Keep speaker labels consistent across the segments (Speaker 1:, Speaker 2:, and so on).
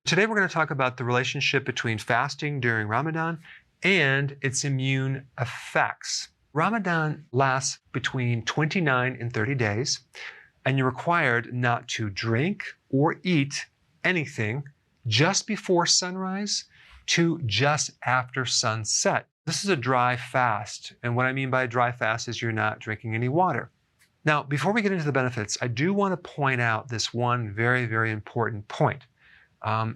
Speaker 1: Today we're going to talk about the relationship between fasting during Ramadan and its immune effects. Ramadan lasts between 29 and 30 days, and you're required not to drink or eat anything just before sunrise to just after sunset. This is a dry fast, and what I mean by a dry fast is you're not drinking any water. Now, before we get into the benefits, I do want to point out this one very, very important point.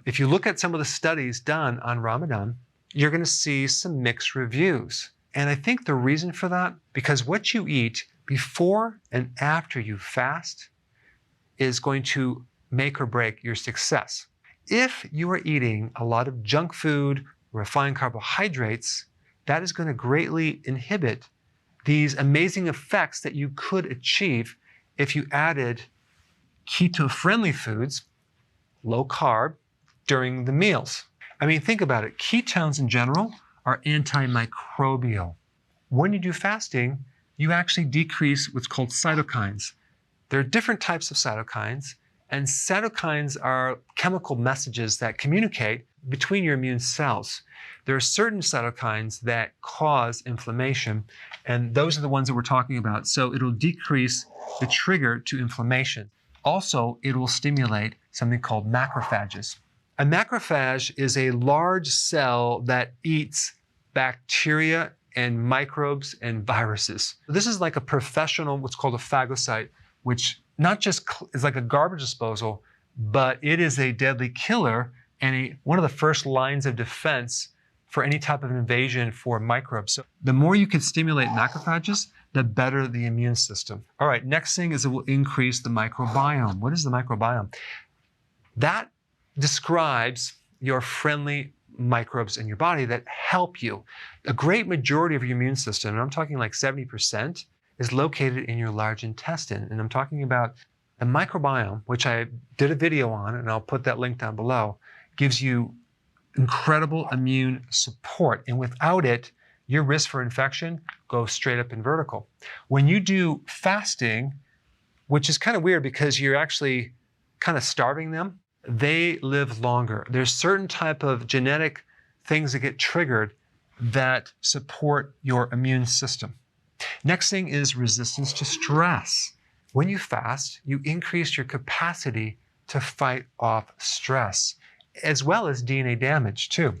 Speaker 1: If you look at some of the studies done on Ramadan, you're going to see some mixed reviews. And I think the reason for that, because what you eat before and after you fast is going to make or break your success. If you are eating a lot of junk food, refined carbohydrates, that is going to greatly inhibit these amazing effects that you could achieve if you added keto-friendly foods, low carb, during the meals. I mean, think about it. Ketones in general are antimicrobial. When you do fasting, you actually decrease what's called cytokines. There are different types of cytokines, and cytokines are chemical messages that communicate between your immune cells. There are certain cytokines that cause inflammation, and those are the ones that we're talking about. So it'll decrease the trigger to inflammation. Also, it will stimulate something called macrophages. A macrophage is a large cell that eats bacteria and microbes and viruses. This is like a professional, what's called a phagocyte, which not just is like a garbage disposal, but it is a deadly killer and one of the first lines of defense for any type of invasion for microbes. So the more you can stimulate macrophages, the better the immune system. All right, next thing is it will increase the microbiome. What is the microbiome? That describes your friendly microbes in your body that help you. A great majority of your immune system, and I'm talking like 70%, is located in your large intestine. And I'm talking about the microbiome, which I did a video on, and I'll put that link down below, gives you incredible immune support. And without it, your risk for infection goes straight up and vertical. When you do fasting, which is kind of weird because you're actually kind of starving them, they live longer. There's certain type of genetic things that get triggered that support your immune system. Next thing is resistance to stress. When you fast, you increase your capacity to fight off stress, as well as DNA damage too.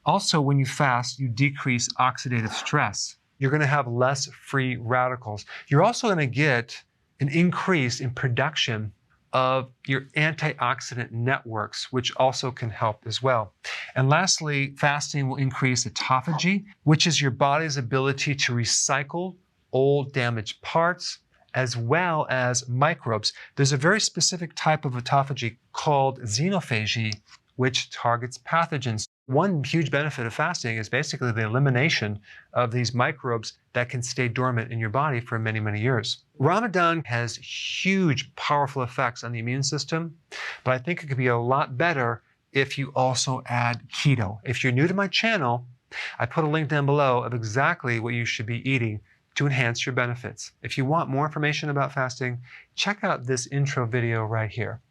Speaker 1: Also, when you fast, you decrease oxidative stress. You're going to have less free radicals. You're also going to get an increase in production of your antioxidant networks, which also can help as well. And lastly, fasting will increase autophagy, which is your body's ability to recycle old damaged parts, as well as microbes. There's a very specific type of autophagy called xenophagy, which targets pathogens. One huge benefit of fasting is basically the elimination of these microbes that can stay dormant in your body for many, many years. Ramadan has huge, powerful effects on the immune system, but I think it could be a lot better if you also add keto. If you're new to my channel, I put a link down below of exactly what you should be eating to enhance your benefits. If you want more information about fasting, check out this intro video right here.